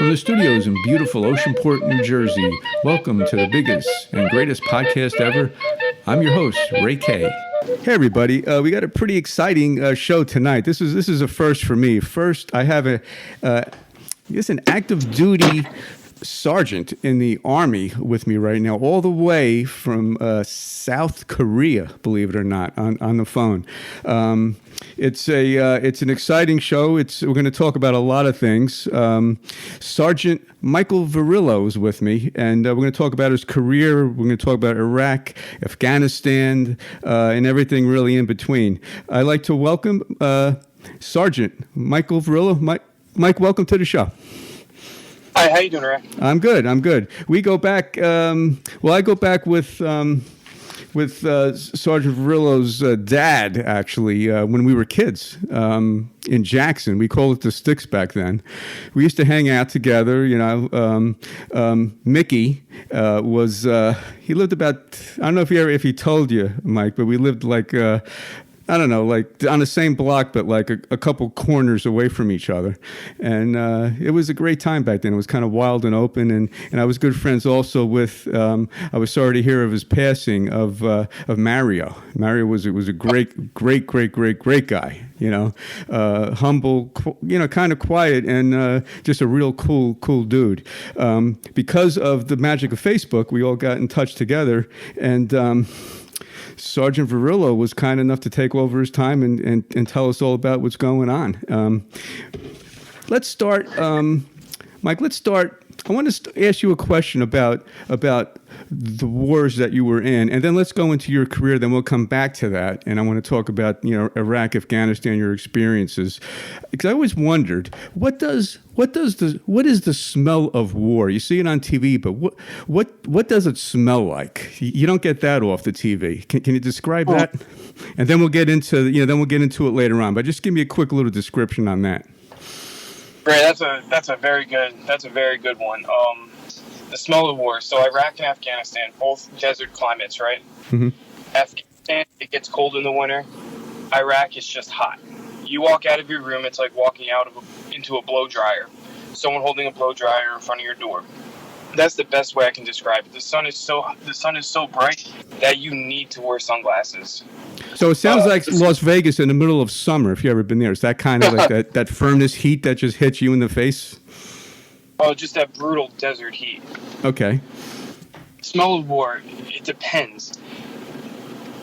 from the studios in beautiful Oceanport, New Jersey. Welcome to the biggest and greatest podcast ever. I'm your host, Ray K. Hey everybody, we got a pretty exciting show tonight. This is a first for me. First, I have an active duty sergeant in the Army with me right now, all the way from South Korea, believe it or not, on the phone. It's an exciting show. We're going to talk about a lot of things. Sergeant Michael Verrillo is with me, and we're going to talk about his career. We're going to talk about Iraq, Afghanistan, and everything really in between. I'd like to welcome Sergeant Michael Verrillo. Mike, welcome to the show. Hi, how you doing, Ray? I'm good. We go back. I go back with Sergeant Verrillo's dad, actually, when we were kids in Jackson. We called it the Sticks back then. We used to hang out together. You know, Mickey was he lived about, I don't know if he told you, Mike, but we lived like. I don't know, like on the same block, but like a couple corners away from each other. And it was a great time back then. It was kind of wild and open. And I was good friends also with, I was sorry to hear of his passing, of Mario. Mario was a great guy, you know, humble, you know, kind of quiet and just a real cool dude. Because of the magic of Facebook, we all got in touch together, and Sergeant Verrillo was kind enough to take over his time and tell us all about what's going on. Let's start, Mike. I want to ask you a question about the wars that you were in, and then let's go into your career. Then we'll come back to that, and I want to talk about, you know, Iraq, Afghanistan, your experiences. Because I always wondered, what is the smell of war? You see it on TV, but what does it smell like? You don't get that off the TV. Can you describe that? And then we'll get into it later on. But just give me a quick little description on that. Right, that's a very good one. The smell of war. So Iraq and Afghanistan, both desert climates, right? Mm-hmm. Afghanistan, it gets cold in the winter. Iraq is just hot. You walk out of your room, it's like walking out into a blow dryer. Someone holding a blow dryer in front of your door. That's the best way I can describe it. The sun is so bright that you need to wear sunglasses. So it sounds like Las Vegas in the middle of summer, if you've ever been there. Is that kind of like that furnace heat that just hits you in the face? Oh, just that brutal desert heat. Okay. Smell of war, it depends.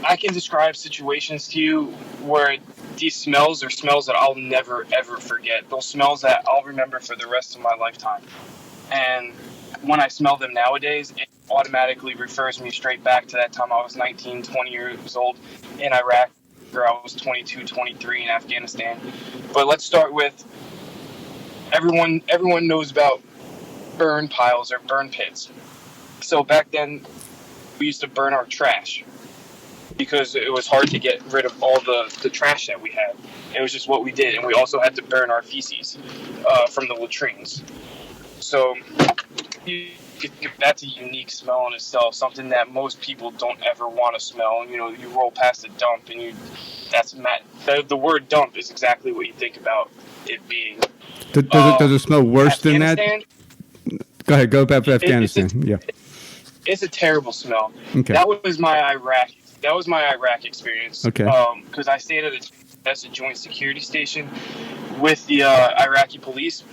I can describe situations to you where these smells are smells that I'll never, ever forget. Those smells that I'll remember for the rest of my lifetime. And when I smell them nowadays, it automatically refers me straight back to that time I was 19, 20 years old in Iraq, or I was 22, 23 in Afghanistan. But let's start with everyone knows about burn piles or burn pits. So back then, we used to burn our trash because it was hard to get rid of all the trash that we had. It was just what we did, and we also had to burn our feces from the latrines. So that's a unique smell in itself, something that most people don't ever want to smell. You know, you roll past a dump, and the word dump is exactly what you think about it being. Does it smell worse than that? Go ahead, go back to Afghanistan. It's a terrible smell. Okay. That was my Iraq experience. Okay. Because I stayed at a joint security station with the Iraqi police,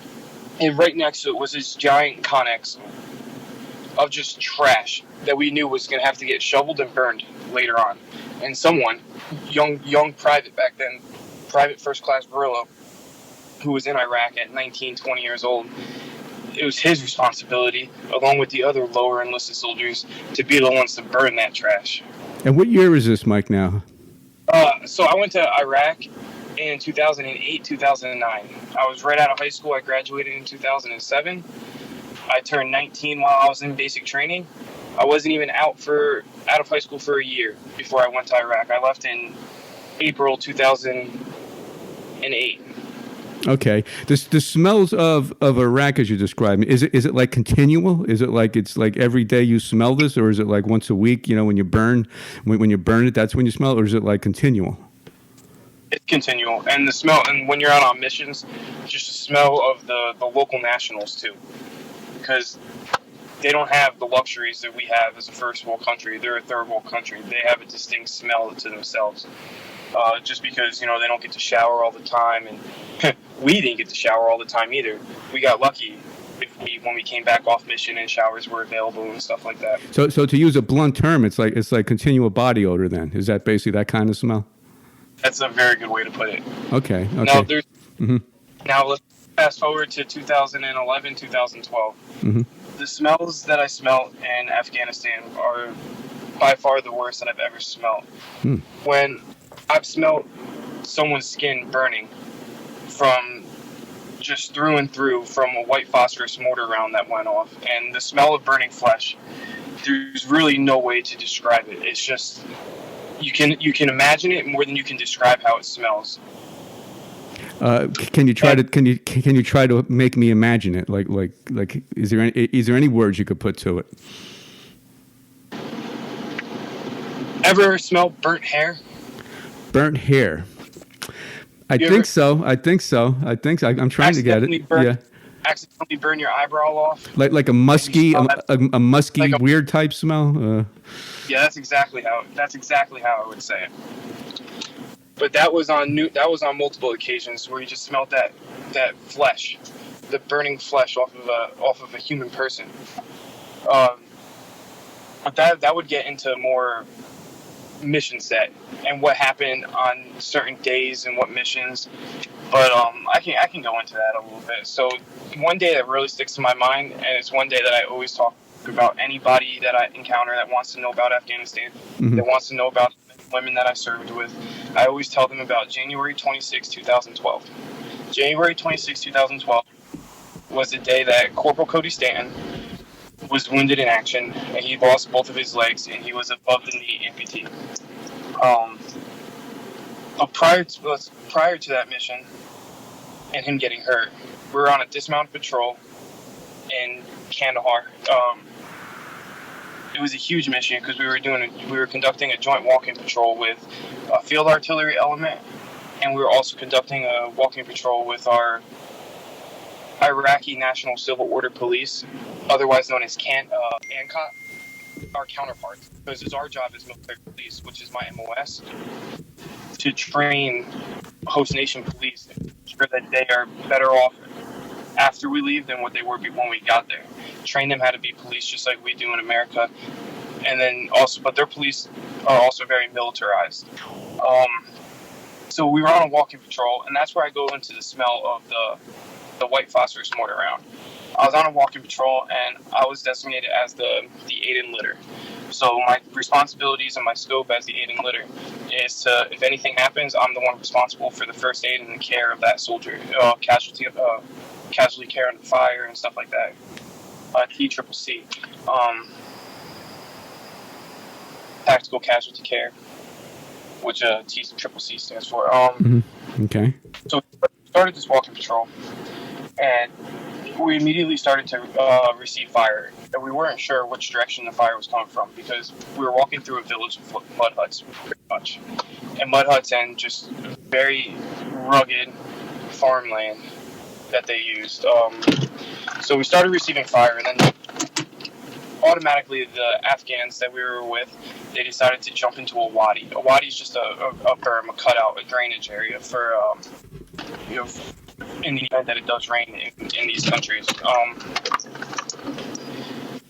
and right next to it was this giant Connex of just trash that we knew was going to have to get shoveled and burned later on. And someone, young private back then, Private First Class Verrillo, who was in Iraq at 19, 20 years old, it was his responsibility, along with the other lower enlisted soldiers, to be the ones to burn that trash. And what year is this, Mike, now? So I went to Iraq in 2008, 2009. I was right out of high school. I graduated in 2007. I turned 19 while I was in basic training. I wasn't even out of high school for a year before I went to Iraq. I left in April 2008. Okay. The smells of Iraq, as you described, is it like continual? Is it like it's like every day you smell this, or is it like once a week? You know, when you burn it, that's when you smell it, or is it like continual? It's continual, and the smell. And when you're out on missions, just the smell of the local nationals too, because they don't have the luxuries that we have as a first world country. They're a third world country. They have a distinct smell to themselves. Just because they don't get to shower all the time, and we didn't get to shower all the time either. We got lucky when we came back off mission and showers were available and stuff like that. So to use a blunt term, it's like continual body odor. Then is that basically that kind of smell? That's a very good way to put it. Okay. Now now let's fast forward to 2011, 2012. The smells that I smelled in Afghanistan are by far the worst that I've ever smelled. When I've smelled someone's skin burning from just through and through from a white phosphorus mortar round that went off, and the smell of burning flesh, there's really no way to describe it. It's just you can imagine it more than you can describe how it smells. Can you try to make me imagine it? Like is there any words you could put to it? Ever smell burnt hair? Burnt hair. I think so. I'm trying to get it. Accidentally burn your eyebrow off. Like a musky, a musky, like weird type smell. Yeah, that's exactly how I would say it. But that was on multiple occasions where you just smelled that flesh, the burning flesh off of a human person. But that would get into more mission set and what happened on certain days and what missions. But I can go into that a little bit. So one day that really sticks to my mind, and it's one day that I always talk about anybody that I encounter that wants to know about Afghanistan, that wants to know about women that I served with. I always tell them about January 26, 2012. January 26, 2012 was the day that Corporal Cody Stanton was wounded in action, and he lost both of his legs, and he was above the knee amputee. But prior to that mission and him getting hurt, we were on a dismounted patrol in Kandahar. It was a huge mission because we were conducting a joint walking patrol with a field artillery element, and we were also conducting a walking patrol with our Iraqi National Civil Order Police, otherwise known as ANCOT, our counterparts. Because it's our job as military police, which is my MOS, to train host nation police to ensure that they are better off after we leave than what they were when we got there. Train them how to be police just like we do in America. And then also, but their police are also very militarized. So we were on a walking patrol, and that's where I go into the smell of the white phosphorus mortar round. I was on a walking patrol, and I was designated as the aid and litter. So my responsibilities and my scope as the aid and litter is to, if anything happens, I'm the one responsible for the first aid and the care of that soldier, casualty care under fire and stuff like that. TCCC, tactical casualty care, which TCCC stands for. Okay. So we started this walking patrol, and we immediately started to receive fire, and we weren't sure which direction the fire was coming from because we were walking through a village of mud huts, pretty much, and mud huts and just very rugged farmland that they used. So we started receiving fire, and then automatically the Afghans that we were with, they decided to jump into a wadi. A wadi is just a berm, a cutout, a drainage area for in the event that it does rain in these countries. So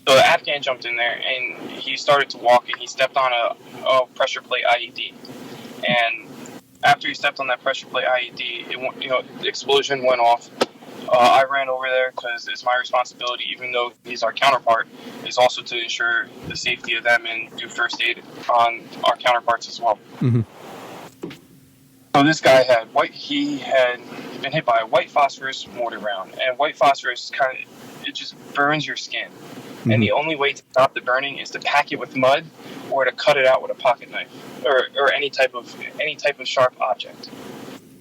the Afghan jumped in there, and he started to walk, and he stepped on a pressure plate IED. And after he stepped on that pressure plate IED, the explosion went off. I ran over there because it's my responsibility, even though he's our counterpart, is also to ensure the safety of them and do first aid on our counterparts as well. Mm-hmm. So this guy had been hit by a white phosphorus mortar round, and white phosphorus it just burns your skin. Mm-hmm. And the only way to stop the burning is to pack it with mud or to cut it out with a pocket knife or any type of sharp object.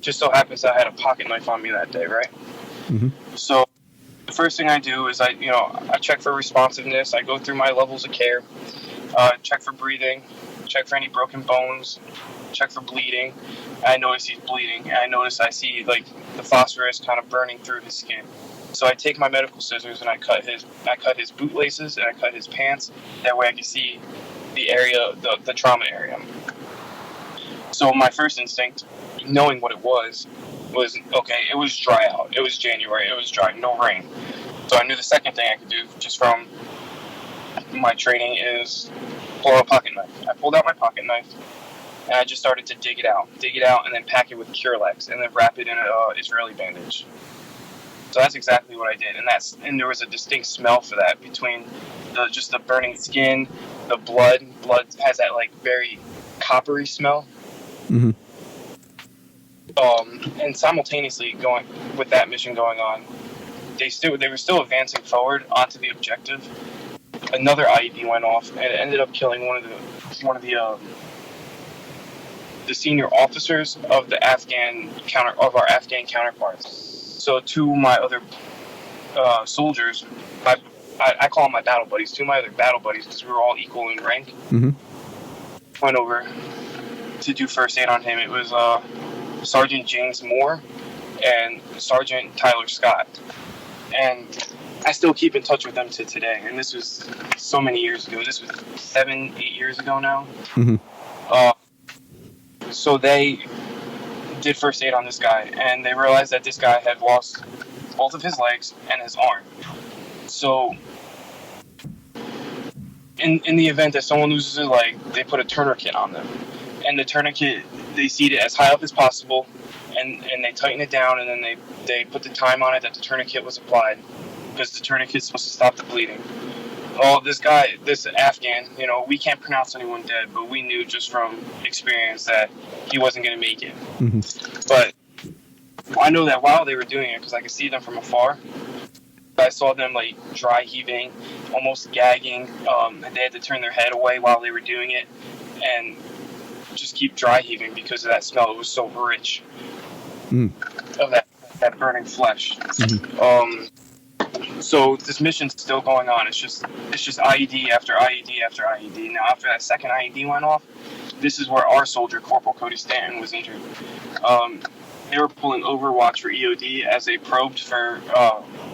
Just so happens I had a pocket knife on me that day, right? Mm-hmm. So the first thing I do is I check for responsiveness. I go through my levels of care, check for breathing, check for any broken bones, check for bleeding. I notice he's bleeding. And I see like the phosphorus kind of burning through his skin. So I take my medical scissors and I cut his bootlaces and I cut his pants. That way I can see the area, the trauma area. So my first instinct, knowing what it was okay, it was dry out. It was January. It was dry, no rain. So I knew the second thing I could do just from my training is pull out a pocket knife. I pulled out my pocket knife and I just started to dig it out, and then pack it with Curelex and then wrap it in an Israeli bandage. So that's exactly what I did, and there was a distinct smell for that between the burning skin, the blood. Blood has that like very coppery smell. Mm-hmm. And simultaneously going with that mission going on, they were still advancing forward onto the objective. Another IED went off, and it ended up killing one of the senior officers of our Afghan counterparts. So two of my other soldiers, I call them my battle buddies. Two of my other battle buddies, because we were all equal in rank, Mm-hmm. went over to do first aid on him. It was Sergeant James Moore and Sergeant Tyler Scott. And I still keep in touch with them to today. And this was so many years ago. This was 7-8 years ago now. Mm-hmm. So they did first aid on this guy, and they realized that this guy had lost both of his legs and his arm. So in the event that someone loses a leg, they put a tourniquet on them. And the tourniquet, they seat it as high up as possible, and they tighten it down, and then they put the time on it that the tourniquet was applied, because the tourniquet's supposed to stop the bleeding. Well, this Afghan, we can't pronounce anyone dead, but we knew just from experience that he wasn't going to make it. Mm-hmm. But I know that while they were doing it, because I could see them from afar, I saw them like dry heaving, almost gagging. They had to turn their head away while they were doing it, and just keep dry heaving because of that smell. It was so rich of that burning flesh. Mm-hmm. So this mission's still going on. It's just IED after IED after IED. Now after that second IED went off, this is where our soldier, Corporal Cody Stanton, was injured. They were pulling Overwatch for EOD as they probed for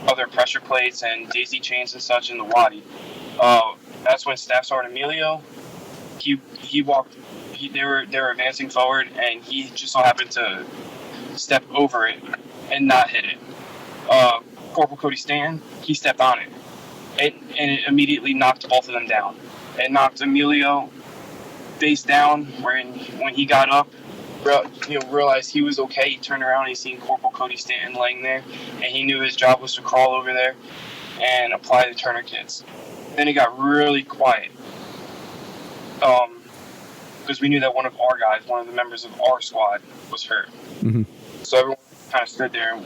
other pressure plates and daisy chains and such in the Wadi. That's when Staff Sergeant Emilio, he walked. They were advancing forward, and he just so happened to step over it and not hit it. Corporal Cody Stanton, he stepped on it, and it immediately knocked both of them down. It knocked Emilio face down. When he got up, realized he was okay. He turned around and he seen Corporal Cody Stanton laying there, and he knew his job was to crawl over there and apply the tourniquets. Then it got really quiet, because we knew that one of our guys, one of the members of our squad, was hurt. Mm-hmm. So everyone kind of stood there,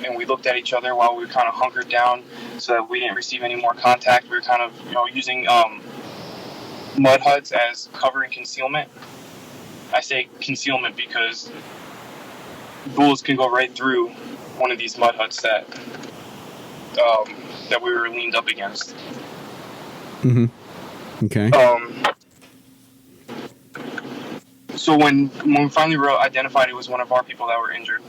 and we looked at each other while we were kind of hunkered down so that we didn't receive any more contact. We were kind of using mud huts as cover and concealment. I say concealment because bullets can go right through one of these mud huts that we were leaned up against. Mm-hmm. Okay. So when we finally identified it was one of our people that were injured,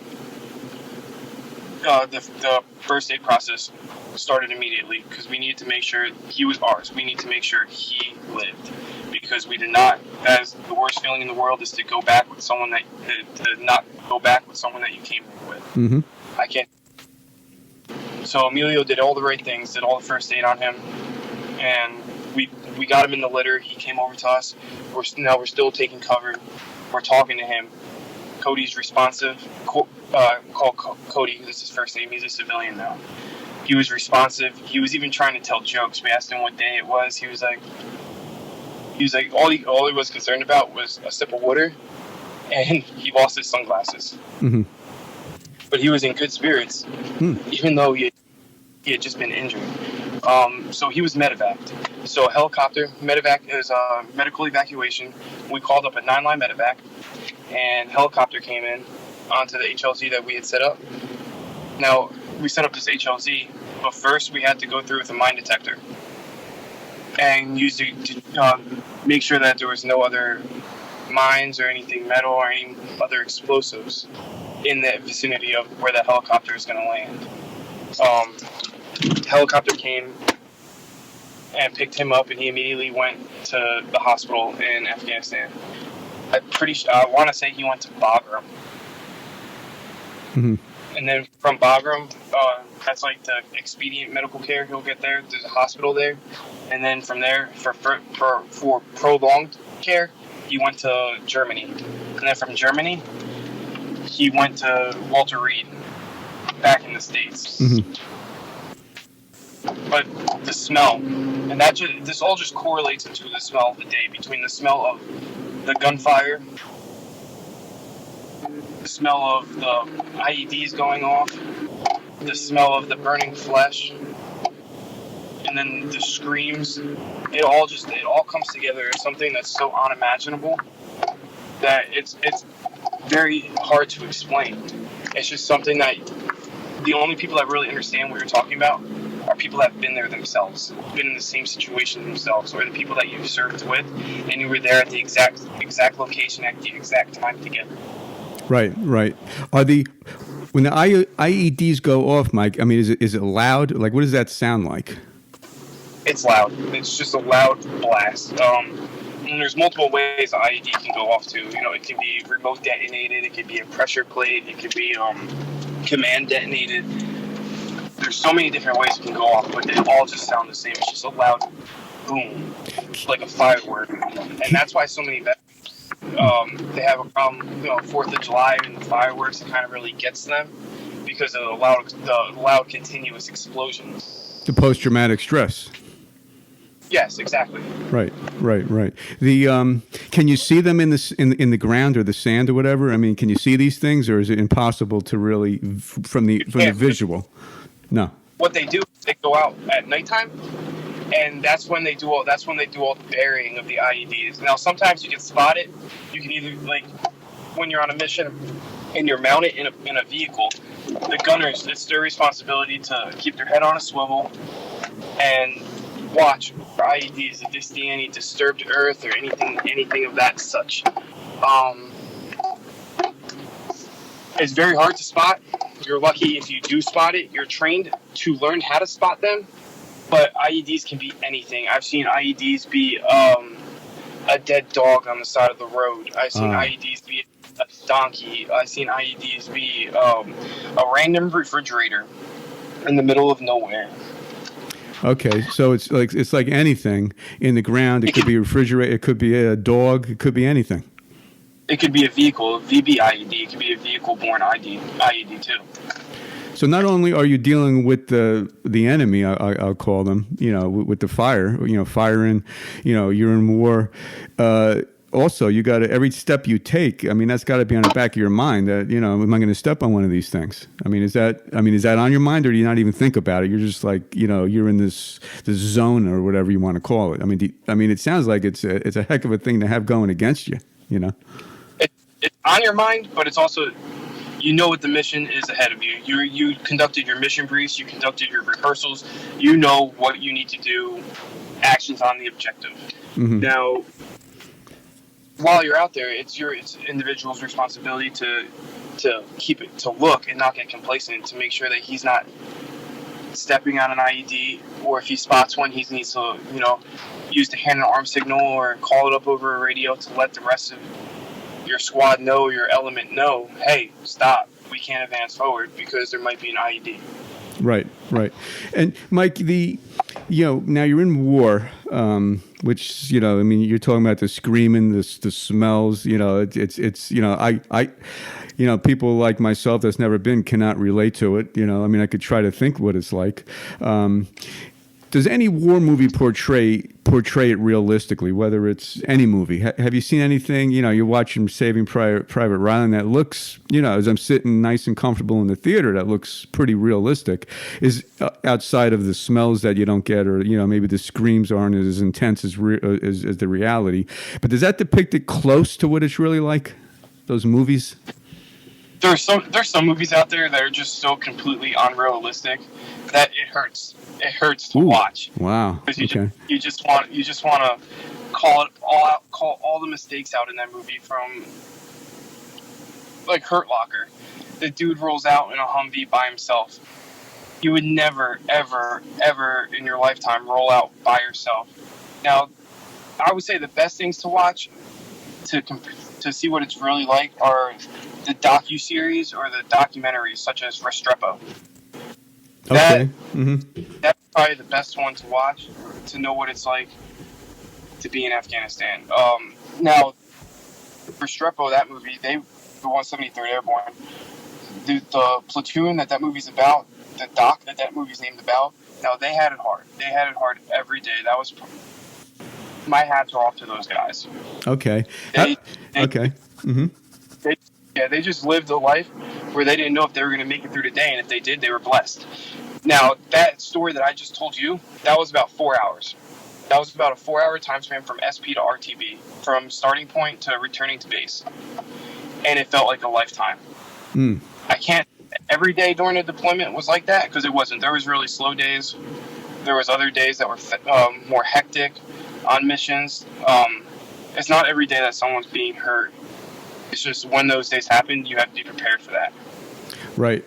the first aid process started immediately because we needed to make sure he was ours. We need to make sure he lived, because we did not, as the worst feeling in the world is to go back with someone to not go back with someone that you came with. Mm-hmm. I can't. So Emilio did all the right things, did all the first aid on him, and we got him in the litter. He came over to us. We're still taking cover. We're talking to him. Cody's responsive. Call Cody. This is his first name. He's a civilian now. He was responsive. He was even trying to tell jokes. We asked him what day it was. He was like, all he was concerned about was a sip of water, and he lost his sunglasses. Mm-hmm. But he was in good spirits, even though he had just been injured. So he was medevaced. So helicopter medevac is medical evacuation. We called up a 9-line medevac, and helicopter came in onto the HLZ that we had set up. Now, we set up this HLZ, but first we had to go through with a mine detector and use it to make sure that there was no other mines or anything metal or any other explosives in the vicinity of where the helicopter is going to land. Helicopter came and picked him up, and he immediately went to the hospital in Afghanistan. I want to say he went to Bagram. Mm-hmm. And then from Bagram, that's like the expedient medical care he'll get there. There's a hospital there. And then from there, for prolonged care, he went to Germany. And then from Germany, he went to Walter Reed back in the States. Mm-hmm. But the smell, and this all just correlates into the smell of the day, between the smell of the gunfire, the smell of the IEDs going off, the smell of the burning flesh, and then the screams. It all comes together as something that's so unimaginable that it's very hard to explain. It's just something that the only people that really understand what you're talking about are people that have been there themselves, been in the same situation themselves, or the people that you've served with, and you were there at the exact location at the exact time together. Right. When the IEDs go off, Mike, I mean, is it loud? Like, what does that sound like? It's loud. It's just a loud blast. And there's multiple ways the IED can go off too. It can be remote detonated, it could be a pressure plate, it could be command detonated. There's so many different ways it can go off, but they all just sound the same. It's just a loud boom, like a firework. And that's why so many veterans, they have a problem, 4th of July and the fireworks, it kind of really gets them because of the loud continuous explosions. The post-traumatic stress. Yes, exactly. Right. The can you see them in the ground or the sand or whatever? I mean, can you see these things, or is it impossible to really from the visual? No. What they do, they go out at nighttime, and that's when they do all the burying of the IEDs. Now, sometimes you can spot it. You can either, like, when you're on a mission and you're mounted in a vehicle, the gunners, it's their responsibility to keep their head on a swivel and watch for IEDs if they see any disturbed earth or anything of that such. It's very hard to spot. You're lucky if you do spot it. You're trained to learn how to spot them. But IEDs can be anything. I've seen IEDs be a dead dog on the side of the road. I've seen IEDs be a donkey. I've seen IEDs be a random refrigerator in the middle of nowhere. Okay, so it's like anything in the ground. It could be a refrigerator. It could be a dog. It could be anything. It could be a vehicle, a VB IED. It could be a vehicle-borne IED too. So not only are you dealing with the enemy, I'll call them, with the fire, firing, you're in war. Also, you got to, every step you take, I mean, that's got to be on the back of your mind that, am I going to step on one of these things? Is that on your mind, or do you not even think about it? You're just like, you're in this zone or whatever you want to call it. It sounds like it's a heck of a thing to have going against you, It's on your mind, but it's also, what the mission is ahead of you. You conducted your mission briefs, you conducted your rehearsals, you know what you need to do, actions on the objective. Mm-hmm. Now, while you're out there, it's individual's responsibility to keep it, to look and not get complacent, to make sure that he's not stepping on an IED, or if he spots one, he needs to, use the hand and arm signal or call it up over a radio to let the rest of your squad know, your element know, hey, stop, we can't advance forward because there might be an IED. Right. And Mike, now you're in war, which, you're talking about the screaming, the smells, people like myself that's never been cannot relate to it. I could try to think what it's like. Does any war movie portray it realistically, whether it's any movie? Have you seen anything, you're watching Saving Private Ryan that looks, as I'm sitting nice and comfortable in the theater, that looks pretty realistic, is outside of the smells that you don't get, or, maybe the screams aren't as intense as the reality. But does that depict it close to what it's really like, those movies? There's some movies out there that are just so completely unrealistic that it hurts. It hurts to watch. Wow. Because you just want to call all the mistakes out in that movie, from like Hurt Locker. The dude rolls out in a Humvee by himself. You would never, ever, ever in your lifetime roll out by yourself. Now, I would say the best things to watch to see what it's really like are the docu-series or the documentaries, such as Restrepo. Okay. That's probably the best one to watch to know what it's like to be in Afghanistan. Now, Restrepo, that movie, the 173rd Airborne, the platoon that movie's about, the doc that movie's named about, now they had it hard. They had it hard every day. That was, my hats are off to those guys. Okay. They just lived a life where they didn't know if they were going to make it through the day, and if they did, they were blessed. Now, that story that I just told you, that was about 4 hours. That was about a 4-hour time span from SP to RTB, from starting point to returning to base. And it felt like a lifetime. I can't, every day during the deployment was like that, because it wasn't. There was really slow days. There was other days that were more hectic on missions. It's not every day that someone's being hurt. It's just when those days happen, you have to be prepared for that. Right.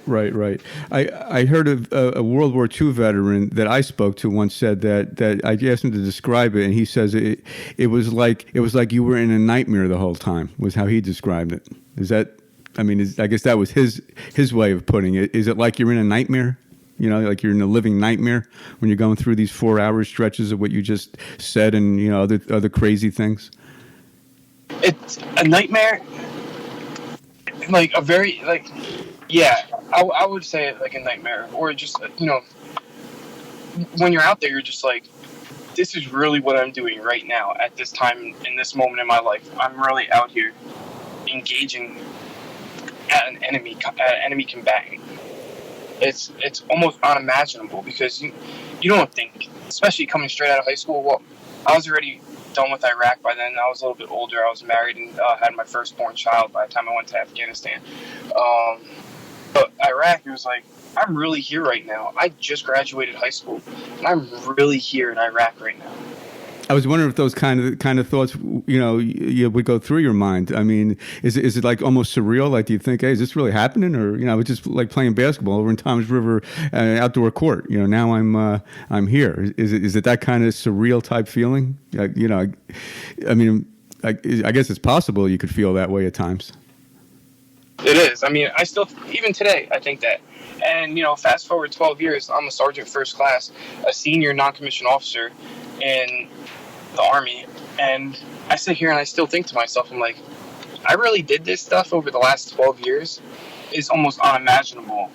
I heard of a World War II veteran that I spoke to once said that I asked him to describe it, and he says it was like you were in a nightmare the whole time, was how he described it. Is that? I mean, I guess that was his way of putting it. Is it like you're in a nightmare? You know, like you're in a living nightmare when you're going through these 4-hour stretches of what you just said, and other crazy things. It's a nightmare. Like a very yeah, I would say it like a nightmare, or just when you're out there, you're just like, this is really what I'm doing right now at this time in this moment in my life. I'm really out here engaging at an enemy combatant. It's almost unimaginable, because you don't think, especially coming straight out of high school. Well, I was already done with Iraq by then. I was a little bit older. I was married and had my firstborn child by the time I went to Afghanistan. But Iraq, it was like, I'm really here right now. I just graduated high school, and I'm really here in Iraq right now. I was wondering if those kind of thoughts, would go through your mind. I mean, is it like almost surreal? Like, do you think, hey, is this really happening? Or, it's just like playing basketball over in Toms River outdoor court. Now I'm here. Is it that kind of surreal type feeling? I guess it's possible you could feel that way at times. It is. I mean, I still, even today, I think that. And, fast forward 12 years, I'm a sergeant first class, a senior non-commissioned officer in the Army. And I sit here and I still think to myself, I'm like, I really did this stuff over the last 12 years. It's almost unimaginable.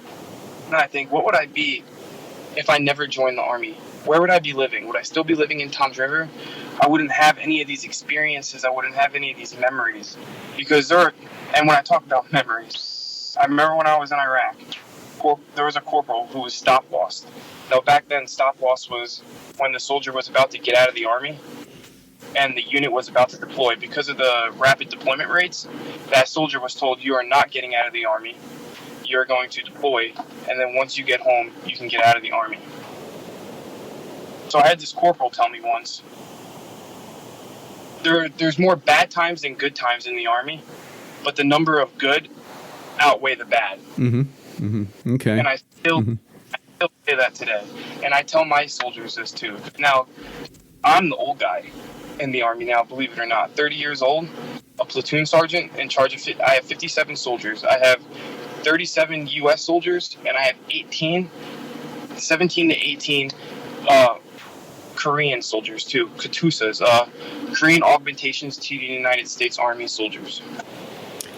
And I think, what would I be if I never joined the Army? Where would I be living? Would I still be living in Toms River? I wouldn't have any of these experiences. I wouldn't have any of these memories. Because and when I talk about memories, I remember when I was in Iraq, there was a corporal who was stop lost. Now, back then, stop loss was when the soldier was about to get out of the Army and the unit was about to deploy. Because of the rapid deployment rates, that soldier was told, you are not getting out of the Army. You're going to deploy, and then once you get home, you can get out of the Army. So I had this corporal tell me once, there's more bad times than good times in the Army, but the number of good outweigh the bad. Okay. And I still say that today. And I tell my soldiers this too. Now, I'm the old guy in the Army now, believe it or not. 30 years old, a platoon sergeant in charge of, I have 57 soldiers. I have 37 U.S. soldiers, and I have 17 to 18 Korean soldiers too, Katusas, Korean augmentations to the United States Army soldiers.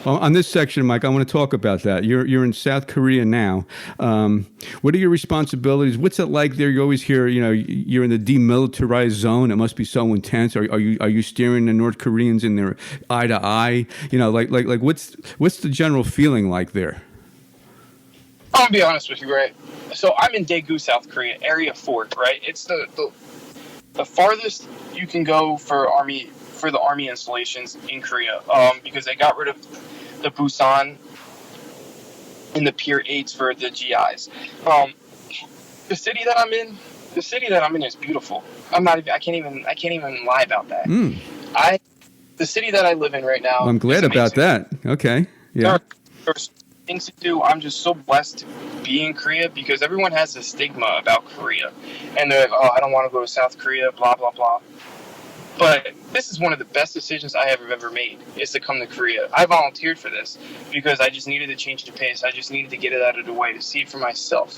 Well, on this section, Mike, I want to talk about that. You're in South Korea now. What are your responsibilities? What's it like there? You always hear, you're in the demilitarized zone. It must be so intense. Are you staring the North Koreans in their eye to eye? Like what's the general feeling like there? I'm gonna be honest with you, right? So I'm in Daegu, South Korea, Area 4, right? It's the farthest you can go for the Army installations in Korea, because they got rid of the Busan and the Pier 8s for the GIs. The city that I'm in, The city that I'm in is beautiful. I can't even lie about that. Mm. The city that I live in right now Well, I'm is glad about amazing. that. Okay. Yeah. There's things to do. I'm just so blessed to be in Korea because everyone has a stigma about Korea, and they're like, "Oh, I don't want to go to South Korea." Blah blah blah. But this is one of the best decisions I have ever made, is to come to Korea. I volunteered for this because I just needed to change the pace. I just needed to get it out of the way to see it for myself.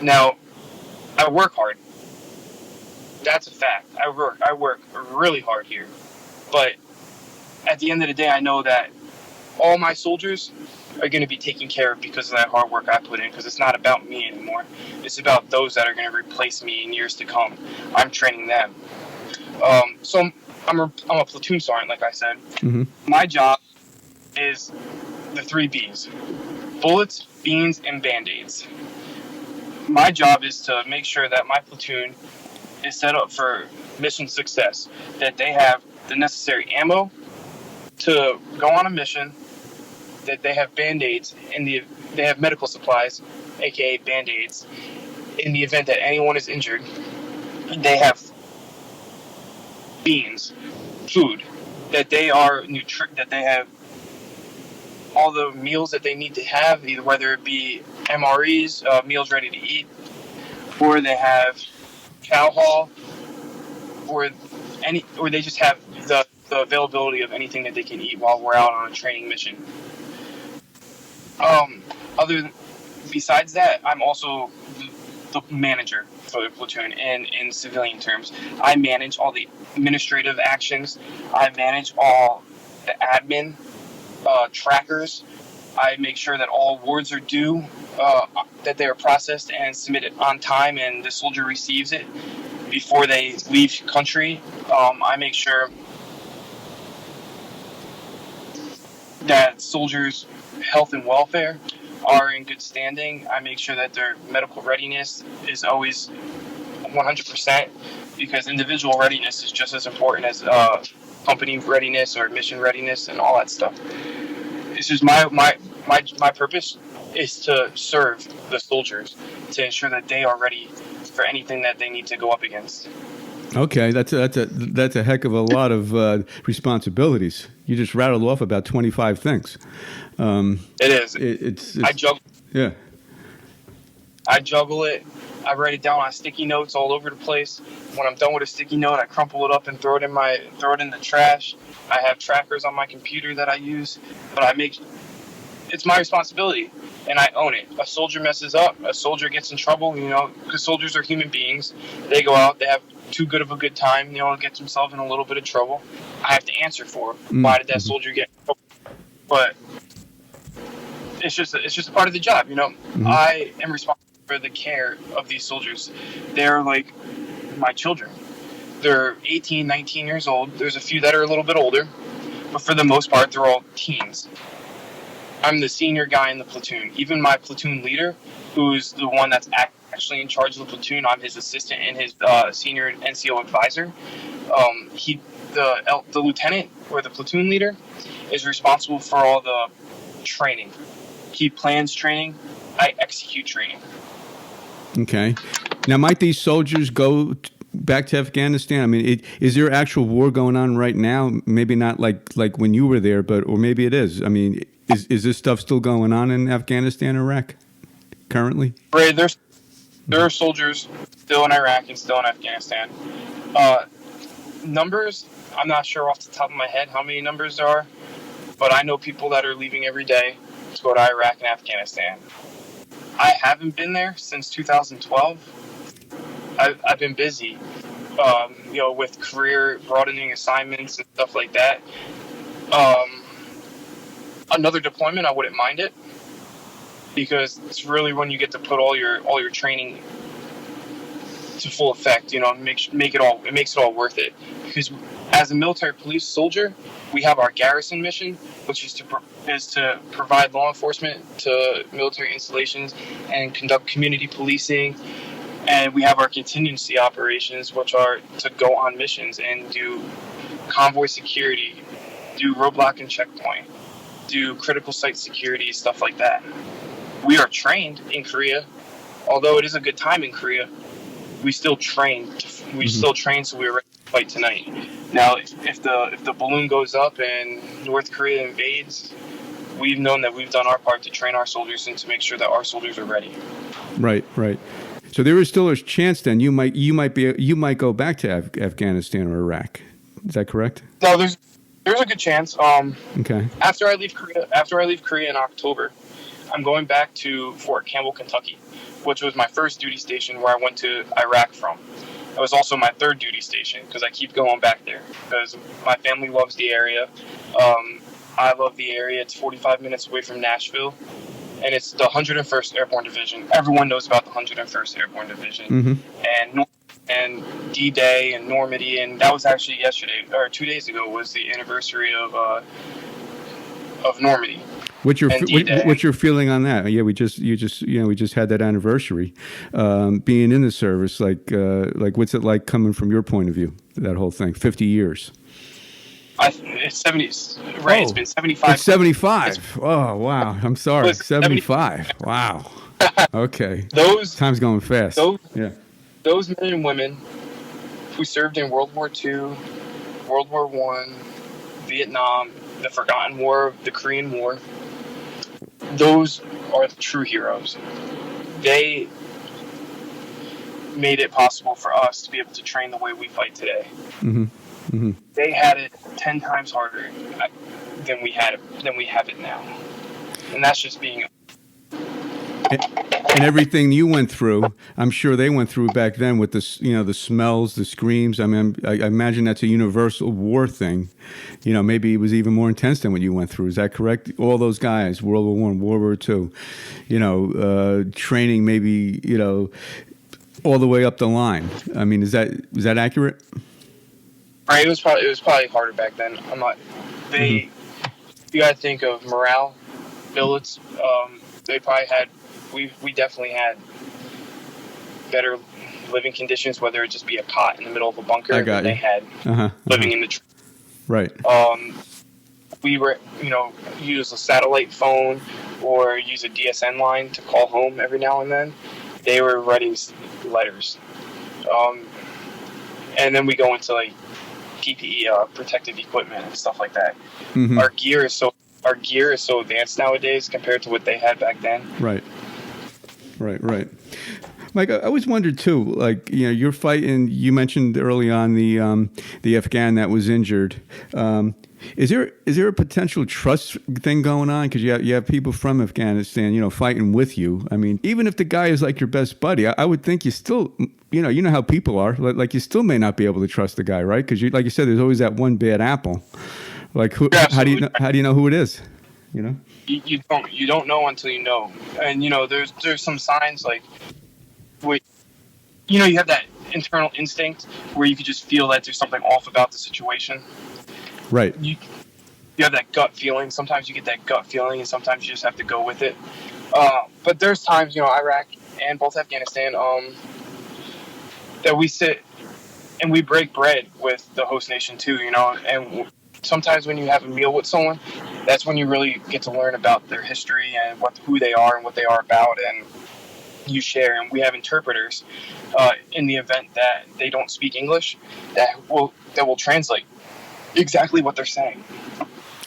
Now, I work hard. That's a fact. I work really hard here. But at the end of the day, I know that all my soldiers are going to be taken care of because of that hard work I put in, because it's not about me anymore. It's about those that are going to replace me in years to come. I'm training them. So I'm a platoon sergeant, like I said. Mm-hmm. My job is the 3 B's: bullets, beans, and Band-Aids. My job is to make sure that my platoon is set up for mission success, that they have the necessary ammo to go on a mission, that they have Band-Aids, they have medical supplies, aka Band-Aids, in the event that anyone is injured. They have beans, food, that they have all the meals that they need to have, either whether it be MREs, meals ready to eat, or they have chow hall, or they just have the availability of anything that they can eat while we're out on a training mission. Besides that, I'm also the manager for the platoon, and in civilian terms, I manage all the administrative actions. I manage all the admin trackers. I make sure that all awards are due, that they are processed and submitted on time, and the soldier receives it before they leave country. I make sure that soldiers' health and welfare are in good standing. I make sure that their medical readiness is always 100%, because individual readiness is just as important as company readiness or mission readiness and all that stuff. It's just my purpose is to serve the soldiers, to ensure that they are ready for anything that they need to go up against. Okay, that's a heck of a lot of responsibilities. You just rattled off about 25 things. It is. It's I juggle. Yeah. I juggle it. I write it down on sticky notes all over the place. When I'm done with a sticky note, I crumple it up and throw it in the trash. I have trackers on my computer that I use, but it's my responsibility, and I own it. A soldier messes up, a soldier gets in trouble, because soldiers are human beings. They go out, they have too good of a good time, gets themselves in a little bit of trouble. I have to answer for it. Why did that soldier get in trouble? But it's just a part of the job, I am responsible for the care of these soldiers. They're like my children. They're 18, 19 years old. There's a few that are a little bit older, but for the most part, they're all teens. I'm the senior guy in the platoon. Even my platoon leader, who's the one that's actually in charge of the platoon, I'm his assistant and his senior NCO advisor. The lieutenant, or the platoon leader, is responsible for all the training. He plans training. I execute training. Okay. Now, might these soldiers go back to Afghanistan? I mean, is there actual war going on right now? Maybe not like when you were there, or maybe it is. I mean, is this stuff still going on in Afghanistan, Iraq, currently? Right. There are soldiers still in Iraq and still in Afghanistan. Numbers, I'm not sure off the top of my head how many numbers there are, but I know people that are leaving every day to go to Iraq and Afghanistan. I haven't been there since 2012. I've been busy, with career broadening assignments and stuff like that. Another deployment, I wouldn't mind it, because it's really when you get to put all your training to full effect. It makes it all worth it. Because as a military police soldier, we have our garrison mission, which is to provide law enforcement to military installations and conduct community policing. And we have our contingency operations, which are to go on missions and do convoy security, do roadblock and checkpoint, do critical site security, stuff like that. We are trained in Korea, although it is a good time in Korea. we still trained. We still trained, so we were ready to fight tonight. Now, if the balloon goes up and North Korea invades, we've known that we've done our part to train our soldiers and to make sure that our soldiers are ready. Right, right. So there is still a chance then you might go back to Afghanistan or Iraq. Is that correct? No, there's a good chance. Okay. After I leave Korea in October, I'm going back to Fort Campbell, Kentucky, which was my first duty station where I went to Iraq from. It was also my third duty station because I keep going back there because my family loves the area. I love the area. It's 45 minutes away from Nashville, and it's the 101st Airborne Division. Everyone knows about the 101st Airborne Division, and D-Day and Normandy, and that was actually yesterday or 2 days ago was the anniversary of Normandy. What's your feeling on that? Yeah, we just had that anniversary. Being in the service, like what's it like coming from your point of view? That whole thing, 50 years. It's 70, right? It's been 75. It's 75. Oh wow! I'm sorry, 75. Wow. Okay. Time's going fast. Those men and women who served in World War II, World War I, Vietnam, the Forgotten War, the Korean War, those are the true heroes. They made it possible for us to be able to train the way we fight today. They had it 10 times harder than we have it now, and that's just being. And everything you went through, I'm sure they went through back then with the smells, the screams. I mean, I imagine that's a universal war thing. Maybe it was even more intense than what you went through. Is that correct? All those guys, World War I, World War II, training maybe, all the way up the line. I mean, is that accurate? Right, it was probably harder back then. I'm not. You got to think of morale, billets. They probably had. We definitely had better living conditions, whether it just be a cot in the middle of a bunker than they had living in the. Right. We were, use a satellite phone or use a DSN line to call home every now and then. They were writing letters, and then we go into like PPE, protective equipment and stuff like that. Our gear is so advanced nowadays compared to what they had back then. Right. Mike, I always wondered too. Like, you're fighting. You mentioned early on the Afghan that was injured. Is there a potential trust thing going on? Because you have people from Afghanistan, fighting with you. I mean, even if the guy is like your best buddy, I would think you still, you know how people are. Like you still may not be able to trust the guy, right? Because like you said, there's always that one bad apple. Like, how do you know who it is? You don't know until you know, and there's some signs like, you have that internal instinct where you could just feel that there's something off about the situation. Right. You have that gut feeling. Sometimes you get that gut feeling, and sometimes you just have to go with it. But there's times, Iraq and both Afghanistan, that we sit and we break bread with the host nation too, and sometimes when you have a meal with someone, that's when you really get to learn about their history and who they are and what they are about, and you share. And we have interpreters in the event that they don't speak English that will translate exactly what they're saying.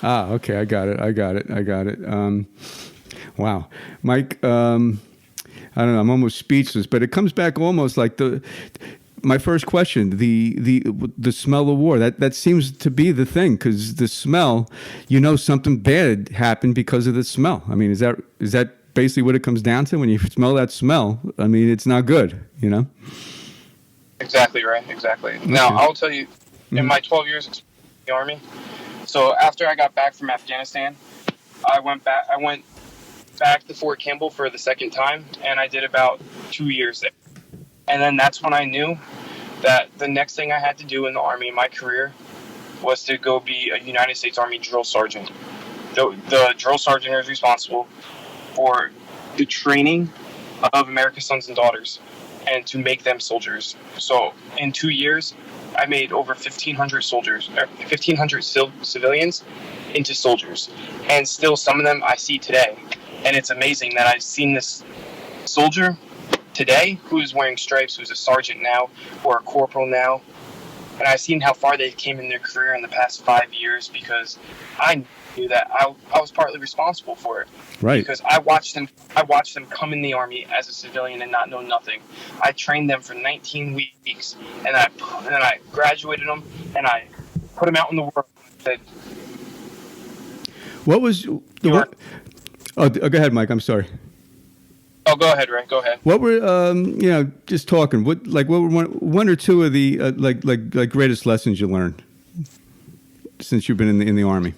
Okay, I got it. Wow, Mike. I don't know. I'm almost speechless, but it comes back almost like my first question, the smell of war. That seems to be the thing, because the smell, something bad happened because of the smell. I mean, is that basically what it comes down to? When you smell that smell, I mean, it's not good, Exactly right. Exactly. Okay. Now, I'll tell you, in my 12 years in the Army, so after I got back from Afghanistan, I went back to Fort Campbell for the second time, and I did about 2 years there. And then that's when I knew that the next thing I had to do in the Army in my career was to go be a United States Army drill sergeant. The drill sergeant is responsible for the training of America's sons and daughters and to make them soldiers. So in 2 years, I made over 1,500 civilians into soldiers. And still some of them I see today. And it's amazing that I've seen this soldier today who's wearing stripes, who's a sergeant now, or a corporal now. And I've seen how far they came in their career in the past 5 years because I knew that I was partly responsible for it. Right. Because I watched them come in the Army as a civilian and not know nothing. I trained them for 19 weeks, and I graduated them, and I put them out in the world. That What was the what? Oh, go ahead, Mike. I'm sorry. Oh, go ahead, Ray. Go ahead. What were just talking? What were one or two of the like greatest lessons you learned since you've been in the Army?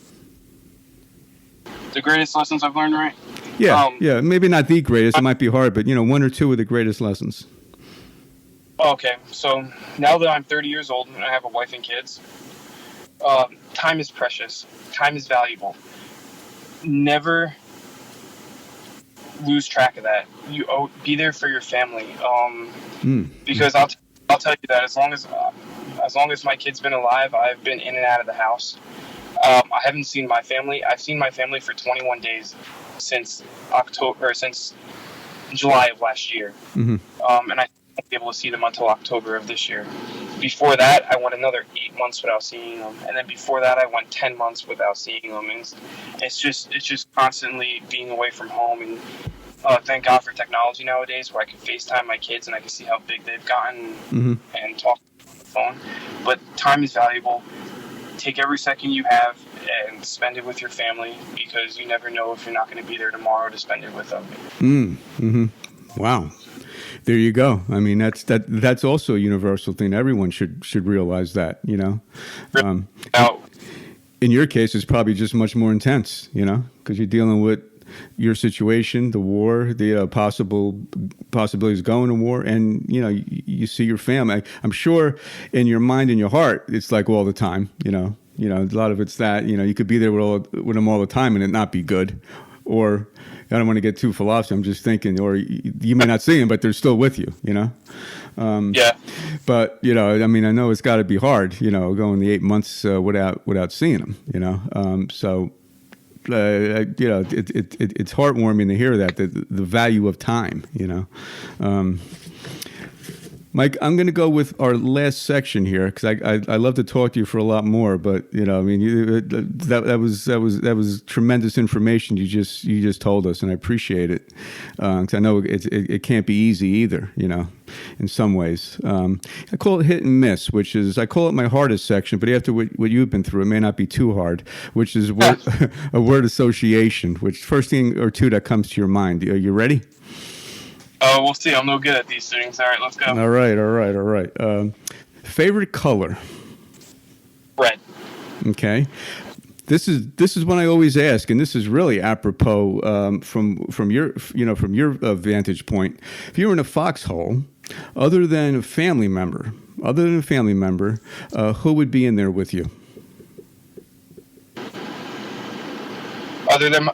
The greatest lessons I've learned, right? Yeah, maybe not the greatest. It might be hard, but one or two of the greatest lessons. Okay, so now that I'm 30 years old and I have a wife and kids, time is precious. Time is valuable. Never lose track of that. Be there for your family. Because I'll tell you that as long as my kid's been alive, I've been in and out of the house. I haven't seen my family. I've seen my family for 21 days since July of last year. And I won't be able to see them until October of this year. Before that, I went another 8 months without seeing them, and then before that, I went 10 months without seeing them. And it's just constantly being away from home. And thank God for technology nowadays, where I can FaceTime my kids and I can see how big they've gotten and talk on the phone. But time is valuable. Take every second you have and spend it with your family, because you never know if you're not going to be there tomorrow to spend it with them. Wow. There you go. I mean, that's also a universal thing. Everyone should realize that, in your case, it's probably just much more intense, because you're dealing with your situation, the war, the possibilities of going to war, and you see your family. I'm sure in your mind and your heart, it's like all the time. A lot of it's that you could be there with them all the time and it not be good, or I don't want to get too philosophical. I'm just thinking, or you may not see them, but they're still with you. Yeah. But I mean, I know it's got to be hard. Going the 8 months without seeing them. So. It's heartwarming to hear that the value of time. Mike, I'm going to go with our last section here because I love to talk to you for a lot more. But I mean, that was tremendous information you just told us, and I appreciate it because I know it can't be easy either. In some ways, I call it hit and miss, which is I call it my hardest section. But after what you've been through, it may not be too hard. Which is a word association. Which first thing or two that comes to your mind. Are you ready? We'll see. I'm no good at these things. All right, let's go. All right. Favorite color? Red. Okay. This is one I always ask, and this is really apropos from your vantage point. If you were in a foxhole, other than a family member, who would be in there with you? Other than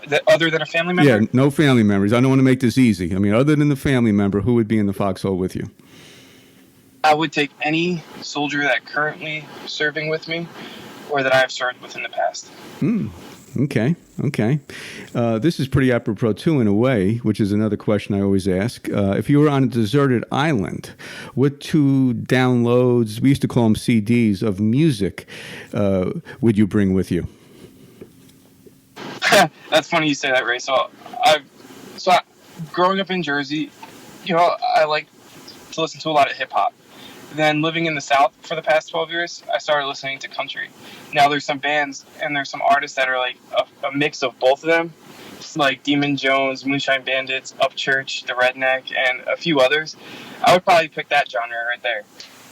a family member? Yeah, no family members. I don't want to make this easy. I mean, other than the family member, who would be in the foxhole with you? I would take any soldier that currently serving with me or that I have served with in the past. Okay. This is pretty apropos too, in a way, which is another question I always ask. If you were on a deserted island, what two downloads, we used to call them CDs, of music would you bring with you? That's funny you say that, Ray. So growing up in Jersey, I like to listen to a lot of hip hop. Then living in the South for the past 12 years, I started listening to country. Now there's some bands and there's some artists that are like a mix of both of them, like Demon Jones, Moonshine Bandits, Upchurch, The Redneck, and a few others. I would probably pick that genre right there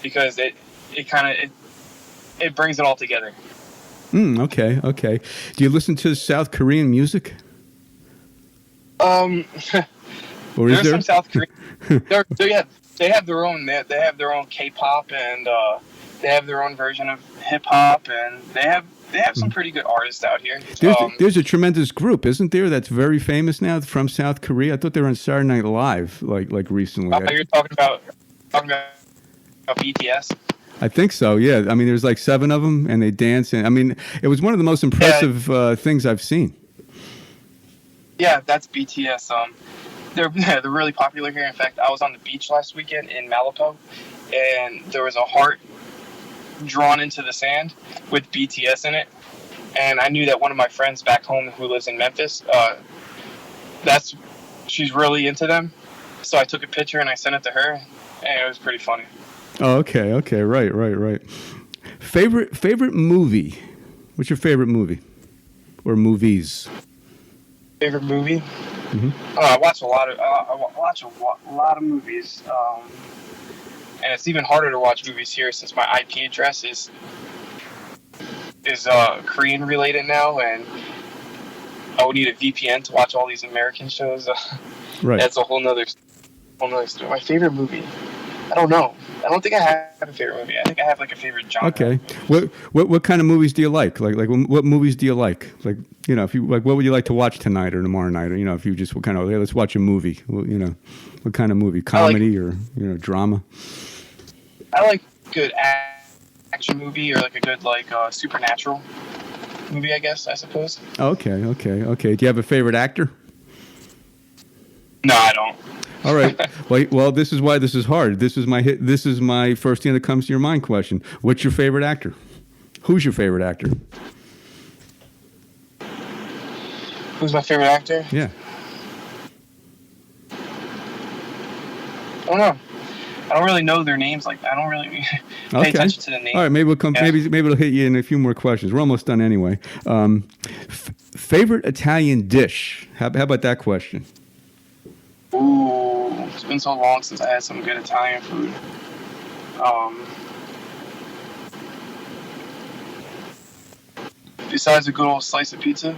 because it brings it all together. Okay. Do you listen to South Korean music? Or is there some South Korean? They have their own. They have their own K-pop, and they have their own version of hip hop, and they have some pretty good artists out here. There's a tremendous group, isn't there? That's very famous now from South Korea. I thought they were on Saturday Night Live, like recently. You're talking about BTS. I think so, yeah. I mean, there's like 7 of them, and they dance. And I mean, it was one of the most impressive things I've seen. Yeah, that's BTS. they're really popular here. In fact, I was on the beach last weekend in Malibu, and there was a heart drawn into the sand with BTS in it. And I knew that one of my friends back home who lives in Memphis, she's really into them. So I took a picture and I sent it to her, and it was pretty funny. Oh, okay, right. Favorite movie? What's your favorite movie or movies? Favorite movie? Mm-hmm. I watch a lot of movies, and it's even harder to watch movies here since my IP address is Korean related now, and I would need a VPN to watch all these American shows. Right. That's a whole nother story. My favorite movie? I don't know. I don't think I have a favorite movie. I think I have like a favorite genre. Okay. What kind of movies do you like? Like what movies do you like? Like, you know, if you like, what would you like to watch tonight or tomorrow night? Or, you know, if you just what kind of, hey, let's watch a movie. Well, you know, what kind of movie? Comedy or, you know, drama? I like good action movie or like a good like supernatural movie, I guess, I suppose. Okay. Do you have a favorite actor? No, I don't. All right. Well, this is why this is hard. This is my first thing that comes to your mind question. What's your favorite actor? Who's your favorite actor? Who's my favorite actor? Yeah. I don't know. I don't really know their names like that. I don't really pay attention to the names. All right, maybe we'll come. Yeah. Maybe it'll hit you in a few more questions. We're almost done anyway. Favorite Italian dish? How about that question? Ooh, it's been so long since I had some good Italian food. Besides a good old slice of pizza,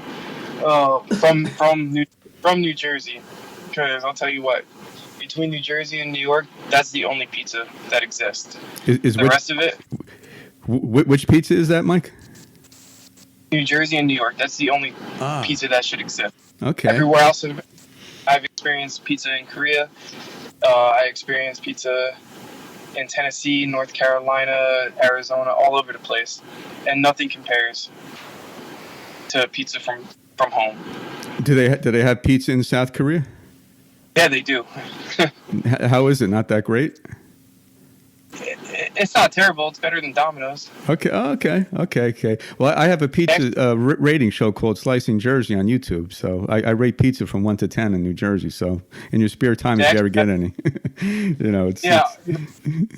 from New Jersey, because I'll tell you what, between New Jersey and New York, that's the only pizza that exists. Rest of it. Which pizza is that, Mike? New Jersey and New York. That's the only pizza that should exist. Okay. Everywhere else, I've experienced pizza in Korea. I experienced pizza in Tennessee, North Carolina, Arizona, all over the place, and nothing compares to pizza from home. Do they have pizza in South Korea? Yeah, they do. How is it? Not that great? It's not terrible. It's better than Domino's. Okay. Well, I have a pizza rating show called Slicing Jersey on YouTube. So I rate pizza from 1 to 10 in New Jersey. So in your spare time, if you ever get any, you know,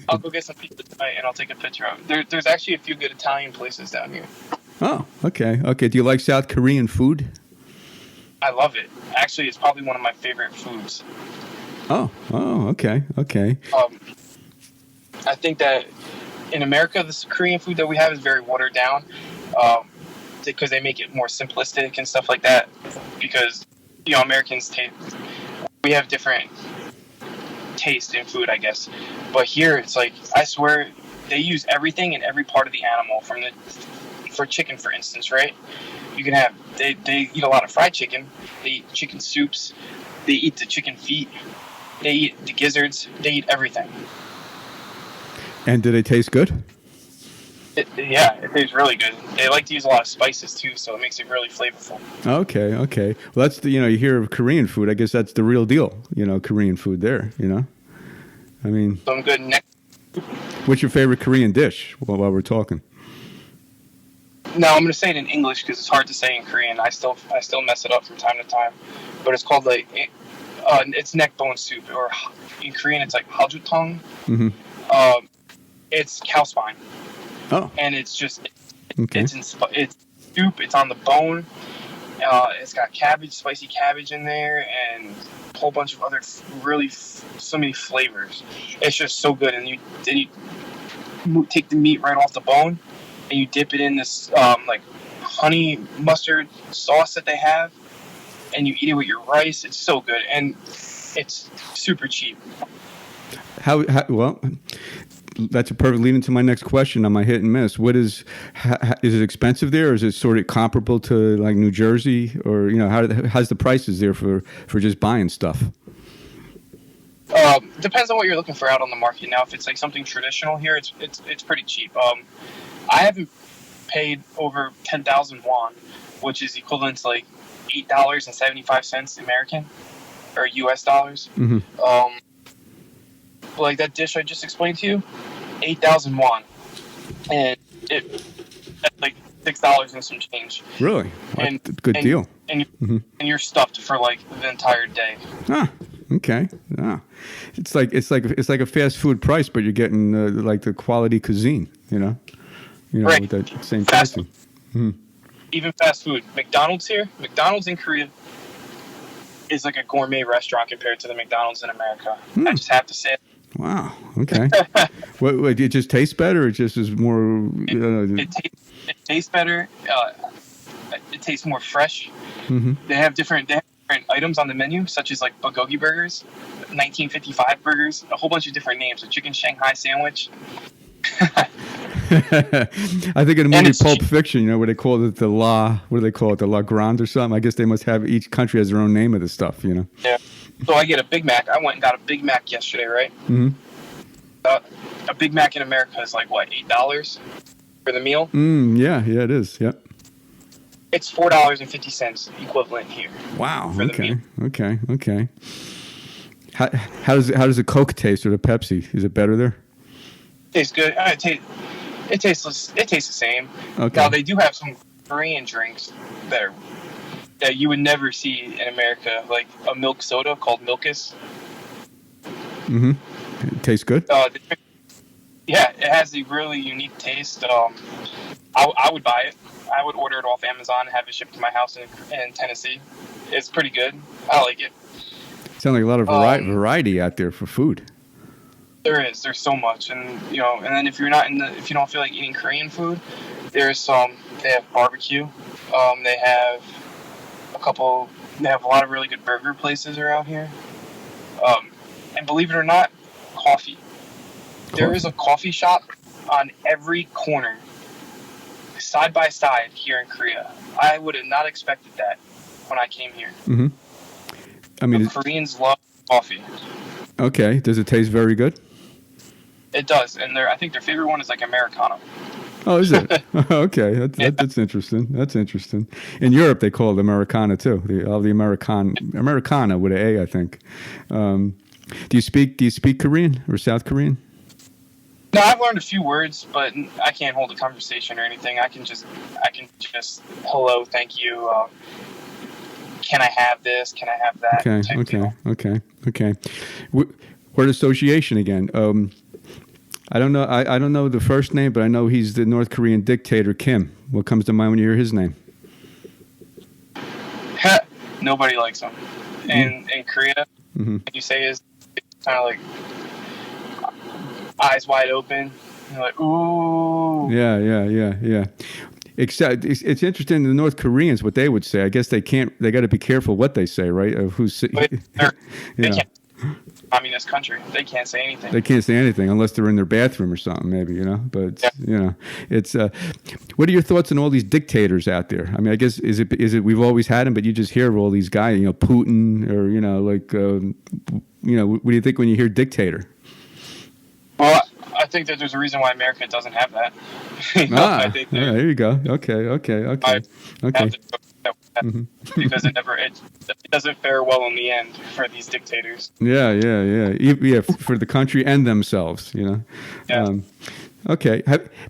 I'll go get some pizza tonight and I'll take a picture of it. There's actually a few good Italian places down here. Oh, okay. Do you like South Korean food? I love it. Actually, it's probably one of my favorite foods. Oh, okay. I think that in America, this Korean food that we have is very watered down because they make it more simplistic and stuff like that. Because, you know, Americans we have different taste in food, I guess. But here, it's like, I swear, they use everything in every part of the animal. For chicken, for instance, right? You can have, they eat a lot of fried chicken. They eat chicken soups. They eat the chicken feet. They eat the gizzards. They eat everything. And do they taste good? It tastes really good. They like to use a lot of spices too, so it makes it really flavorful. Okay. Well, that's you hear of Korean food. I guess that's the real deal. Korean food there. I mean, some good neck. What's your favorite Korean dish? While we're talking. No, I'm gonna say it in English because it's hard to say in Korean. I still mess it up from time to time, but it's called it's neck bone soup, or in Korean it's like hajutong. Mm-hmm. It's cow spine. Oh. And it's just okay. It's soup. It's on the bone. It's got spicy cabbage in there, and a whole bunch of other so many flavors. It's just so good. And you take the meat right off the bone, and you dip it in this like honey mustard sauce that they have, and you eat it with your rice. It's so good, and it's super cheap. Well, that's a perfect lead into my next question on my hit and miss. Is it expensive there, or is it sort of comparable to like New Jersey, or how's the prices there for just buying stuff? Depends on what you're looking for out on the market. Now, if it's like something traditional here, it's pretty cheap. I haven't paid over 10,000 won, which is equivalent to like $8.75 American, or US dollars. Mm-hmm. Like that dish I just explained to you, 8,000 won, and it at like $6 and some change. Really? And Good deal. And Mm-hmm. and you're stuffed for like the entire day. Ah, okay. Ah, it's like a fast food price, but you're getting like the quality cuisine. Right. With that same Fast pricing. food. Even fast food. McDonald's in Korea is like a gourmet restaurant compared to the McDonald's in America. I just have to say it. Wow. Okay. What? It just tastes better. It just is more. It tastes better. It tastes more fresh. Mm-hmm. They have different items on the menu, such as like bulgogi burgers, 1955 burgers, a whole bunch of different names. A chicken Shanghai sandwich. I think in the movie Pulp Fiction, where they call it the what do they call it, the La Grande or something? I guess they must have, each country has their own name of the stuff, Yeah. So I get a Big Mac. I went and got a Big Mac yesterday, right? Mm-hmm. A Big Mac in America is like, what, $8 for the meal? Yeah, it is. Yep. It's $4.50 equivalent here. Wow. For the meal. Okay. How does the Coke taste, or the Pepsi? Is it better there? Tastes good. It tastes the same. Okay. Now they do have some Korean drinks that you would never see in America, like a milk soda called Milkus. Mm-hmm. It tastes good. Yeah, it has a really unique taste. I would buy it. I would order it off Amazon and have it shipped to my house in Tennessee. It's pretty good. I like it. Sounds like a lot of variety out there for food. There's so much, and and then if you don't feel like eating Korean food, they have barbecue. They have a lot of really good burger places around here. And believe it or not, coffee. There is a coffee shop on every corner, side by side, here in Korea. I would have not expected that when I came here. Mm-hmm. I mean, the Koreans love coffee. Okay. Does it taste very good? It does, and I think their favorite one is like Americano. Oh, is it? Okay, that's interesting. That's interesting. In Europe, they call it Americana too. The Americana with an A, I think. Do you speak Korean or South Korean? No, I've learned a few words, but I can't hold a conversation or anything. I can just hello, thank you. Can I have this? Can I have that? Okay. Word association again. I don't know. I don't know the first name, but I know he's the North Korean dictator Kim. What comes to mind when you hear his name? Nobody likes him. In Korea, you say it's kind of like eyes wide open. You're like, ooh. Yeah. Except it's interesting. The North Koreans, what they would say. I guess they can't. They got to be careful what they say, right? Of who's. They can't. Communist country. They can't say anything. They can't say anything unless they're in their bathroom or something, maybe, But it's. What are your thoughts on all these dictators out there? I mean, I guess is it we've always had them, but you just hear of all these guys, Putin, or what do you think when you hear dictator? Well, I think that there's a reason why America doesn't have that. There you go. Okay. Because it doesn't fare well in the end for these dictators. Yeah. For the country and themselves, Yeah. Okay.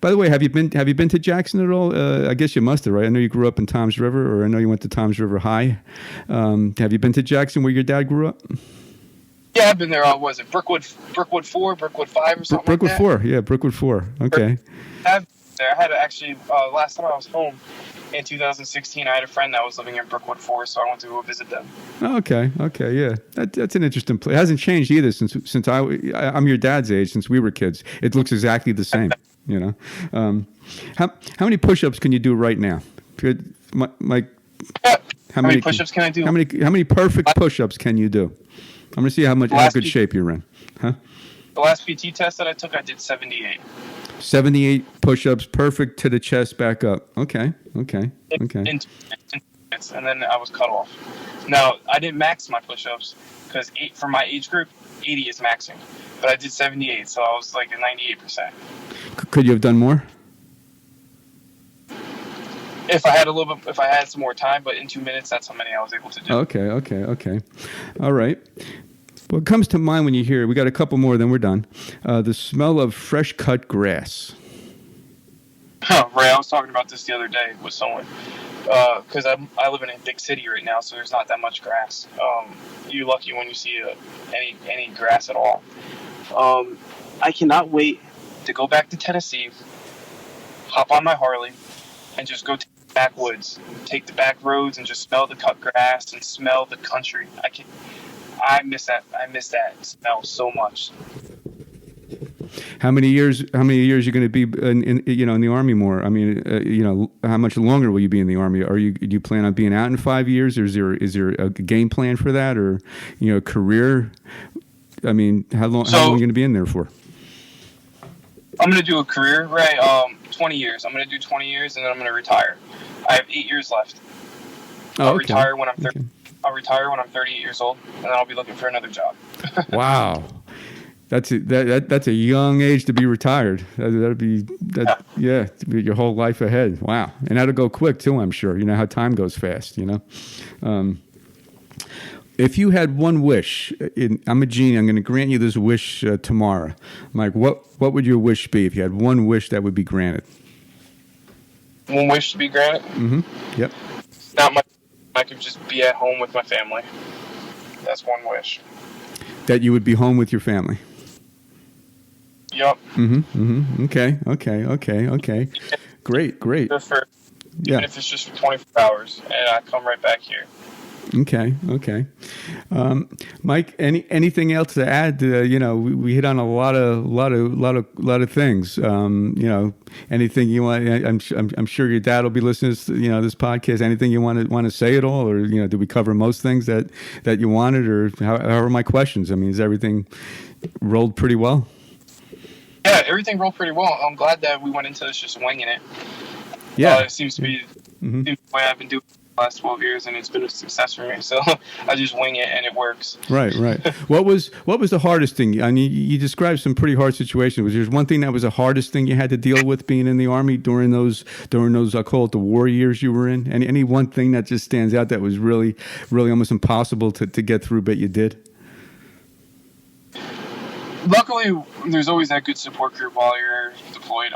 By the way, have you been to Jackson at all? I guess you must have, right? I know you grew up in Toms River, or I know you went to Toms River High. Have you been to Jackson where your dad grew up? Yeah, I've been there. Was it Brookwood 4, Brookwood 5, or something Brookwood like that? 4, yeah, Brookwood 4. Okay. I had actually last time I was home in 2016, I had a friend that was living in Brookwood 4, so I went to go visit them. Okay, yeah, that's an interesting place. It hasn't changed either since I'm your dad's age. Since we were kids, it looks exactly the same. How many push-ups can you do right now? Mike, how many push-ups can I do? How many perfect push-ups can you do? I'm gonna see how good shape you're in. Huh? The last PT test that I took, I did 78. 78 push-ups, perfect to the chest, back up. Okay. In 2 minutes, and then I was cut off. Now, I didn't max my push-ups because for my age group, 80 is maxing. But I did 78, so I was like at 98%. Could you have done more? If I had a little bit, if I had some more time, but in 2 minutes, that's how many I was able to do. Okay. All right. What comes to mind when you hear, we got a couple more, then we're done. The smell of fresh cut grass. Ray, I was talking about this the other day with someone, because I live in a big city right now, so there's not that much grass. You're lucky when you see any grass at all. I cannot wait to go back to Tennessee, hop on my Harley, and just go to the backwoods, take the back roads, and just smell the cut grass and smell the country. I miss that. I miss that smell so much. How many years? How many years are you going to be in the Army more? I mean, how much longer will you be in the Army? Do you plan on being out in 5 years, or is there a game plan for that, or career? I mean, how long are you going to be in there for? I'm going to do a career, Ray. 20 years. I'm going to do 20 years, and then I'm going to retire. I have 8 years left. I'll retire when I'm 30. Okay. I'll retire when I'm 38 years old, and then I'll be looking for another job. Wow. That's a young age to be retired. That'd be your whole life ahead. Wow, and that'll go quick too. I'm sure. You know how time goes fast. If you had one wish, I'm a genie. I'm going to grant you this wish tomorrow. Mike, what would your wish be if you had one wish that would be granted? One wish to be granted? Mm-hmm. Yep. Not much. I could just be at home with my family. That's one wish. That you would be home with your family. Yep. Okay. Great. Even if it's just for 24 hours, and I come right back here. Okay. Mike, anything else to add? We hit on a lot of things. Anything you want? I'm sure your dad will be listening to this podcast. Anything you want to say at all, or did we cover most things that you wanted, or how are my questions? I mean, is everything rolled pretty well? Yeah, everything rolled pretty well. I'm glad that we went into this just winging it. Yeah, it seems to be the way I've been doing the last 12 years, and it's been a success for me. So I just wing it, and it works. Right. What was the hardest thing? I mean, you described some pretty hard situations. Was there one thing that was the hardest thing you had to deal with being in the Army during those I call it the war years you were in? And any one thing that just stands out that was really, really almost impossible to get through, but you did? Luckily, there's always that good support group while you're deployed.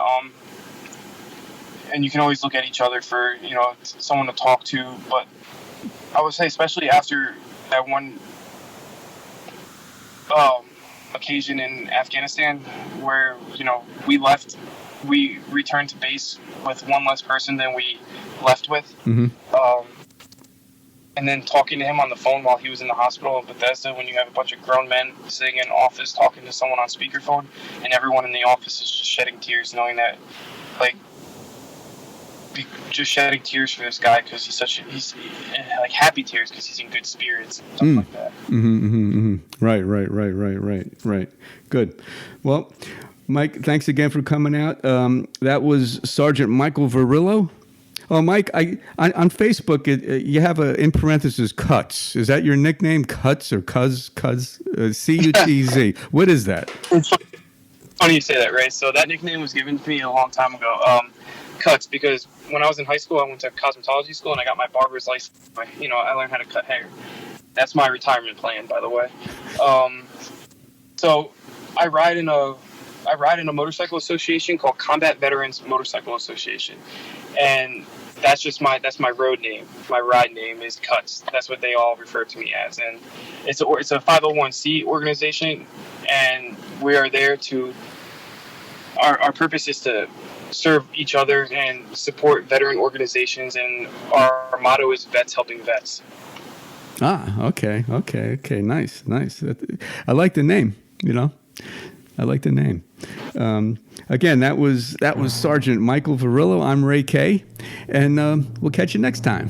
And you can always look at each other for, someone to talk to. But I would say, especially after that one occasion in Afghanistan where, we returned to base with one less person than we left with. Mm-hmm. And then talking to him on the phone while he was in the hospital in Bethesda, when you have a bunch of grown men sitting in an office talking to someone on speakerphone, and everyone in the office is just shedding tears, knowing that, just shedding tears for this guy because he's happy tears because he's in good spirits and stuff like that. Right. Good. Well, Mike, thanks again for coming out. That was Sergeant Michael Verrillo. Oh, Mike, on Facebook, you have in parentheses Cuts. Is that your nickname, Cuts or Cuz? Cutz? What is that? It's funny you say that, Ray. So that nickname was given to me a long time ago. Cuts, because when I was in high school, I went to cosmetology school and I got my barber's license. I learned how to cut hair. That's my retirement plan, by the way. So I ride in a motorcycle association called Combat Veterans Motorcycle Association, and that's my road name. My ride name is Cuts. That's what they all refer to me as, and it's a 501c organization, and we are there to. Our purpose is to serve each other and support veteran organizations, and our motto is Vets Helping Vets. Okay. Nice. I like the name. I like the name. Again, that was Sergeant Michael Verrillo. I'm Ray K, and we'll catch you next time.